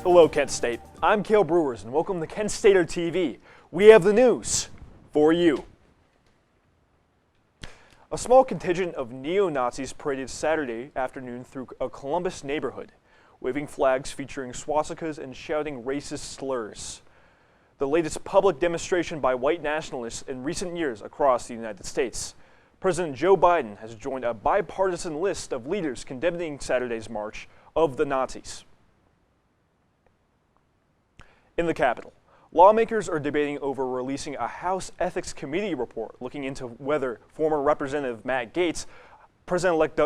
Hello, Kent State. I'm Cale Breuers, and welcome to Kent Stater TV. We have the news for you. A small contingent of neo-Nazis paraded Saturday afternoon through a Columbus neighborhood, waving flags featuring swastikas and shouting racist slurs. The latest public demonstration by white nationalists in recent years across the United States. President Joe Biden has joined a bipartisan list of leaders condemning Saturday's march of the Nazis. In the Capitol, lawmakers are debating over releasing a House Ethics Committee report looking into whether former Representative Matt Gaetz, President-elect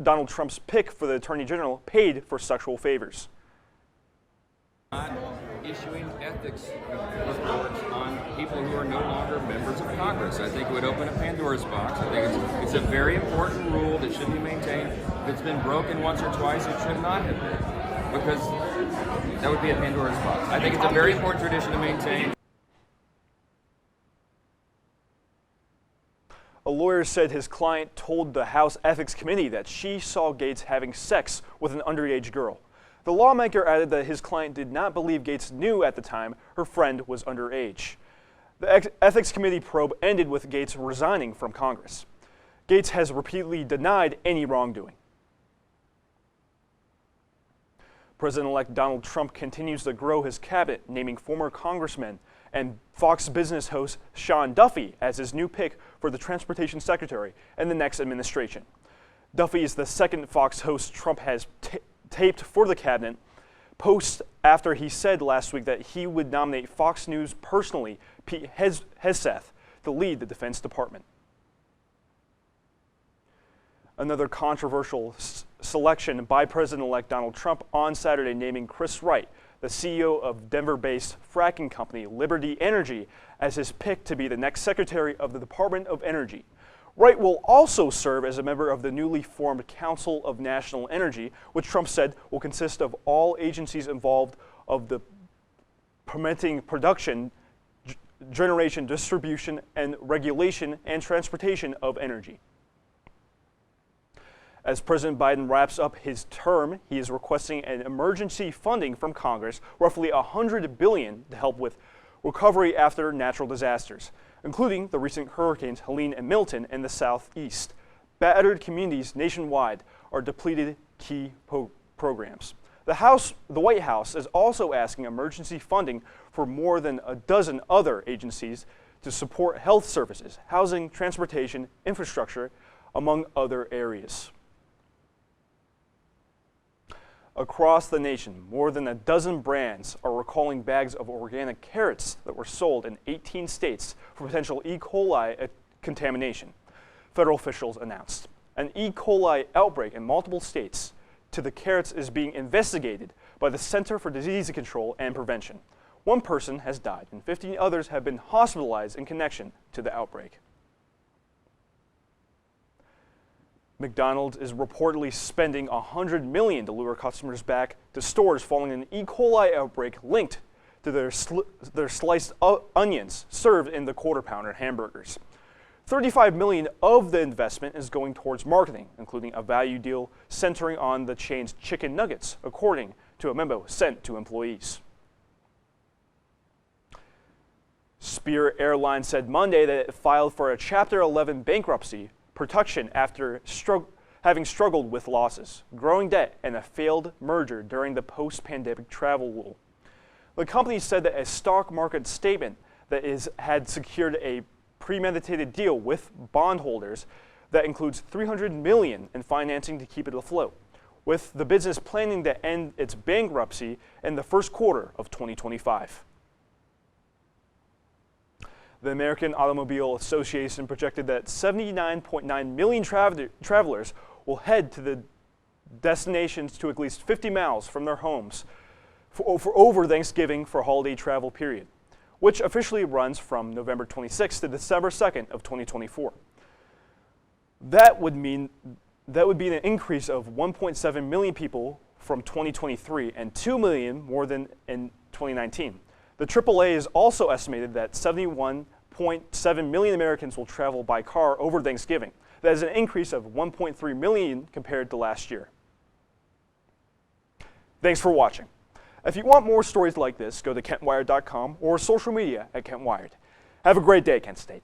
Donald Trump's pick for the Attorney General, paid for sexual favors. Not issuing ethics reports on people who are no longer members of Congress. I think it would open a Pandora's box. I think it's a very important rule that should be maintained. If it's been broken once or twice, it should not have been, because that would be a Pandora's box. I think it's a very important tradition to maintain. A lawyer said his client told the House Ethics Committee that she saw Gaetz having sex with an underage girl. The lawmaker added that his client did not believe Gaetz knew at the time her friend was underage. The Ethics Committee probe ended with Gaetz resigning from Congress. Gaetz has repeatedly denied any wrongdoing. President-elect Donald Trump continues to grow his cabinet, naming former congressman and Fox Business host Sean Duffy as his new pick for the Transportation Secretary in the next administration. Duffy is the second Fox host Trump has taped for the cabinet post after he said last week that he would nominate Fox News personally Pete Hegseth to lead the Defense Department. Another controversial selection by President-elect Donald Trump on Saturday, naming Chris Wright, the CEO of Denver-based fracking company Liberty Energy, as his pick to be the next Secretary of the Department of Energy. Wright will also serve as a member of the newly formed Council of National Energy, which Trump said will consist of all agencies involved of the permitting production, generation, distribution, and regulation and transportation of energy. As President Biden wraps up his term, he is requesting an emergency funding from Congress, roughly $100 billion, to help with recovery after natural disasters, including the recent hurricanes Helene and Milton in the southeast. Battered communities nationwide are depleted key programs. The White House is also asking emergency funding for more than a dozen other agencies to support health services, housing, transportation, infrastructure, among other areas. Across the nation, more than a dozen brands are recalling bags of organic carrots that were sold in 18 states for potential E. coli contamination, federal officials announced. An E. coli outbreak in multiple states to the carrots is being investigated by the Center for Disease Control and Prevention. One person has died and 15 others have been hospitalized in connection to the outbreak. McDonald's is reportedly spending $100 million to lure customers back to stores following an E. coli outbreak linked to their sliced onions served in the Quarter Pounder hamburgers. $35 million of the investment is going towards marketing, including a value deal centering on the chain's chicken nuggets, according to a memo sent to employees. Spirit Airlines said Monday that it filed for a Chapter 11 bankruptcy protection after having struggled with losses, growing debt, and a failed merger during the post-pandemic travel lull. The company said that a stock market statement that had secured a premeditated deal with bondholders that includes $300 million in financing to keep it afloat, with the business planning to end its bankruptcy in the first quarter of 2025. The American Automobile Association projected that 79.9 million travelers will head to the destinations to at least 50 miles from their homes for over Thanksgiving for holiday travel period, which officially runs from November 26th to December 2nd of 2024. That would be an increase of 1.7 million people from 2023 and 2 million more than in 2019. The AAA is also estimated that 71.7 million Americans will travel by car over Thanksgiving. That is an increase of 1.3 million compared to last year. Thanks for watching. If you want more stories like this, go to KentWired.com or social media at KentWired. Have a great day, Kent State.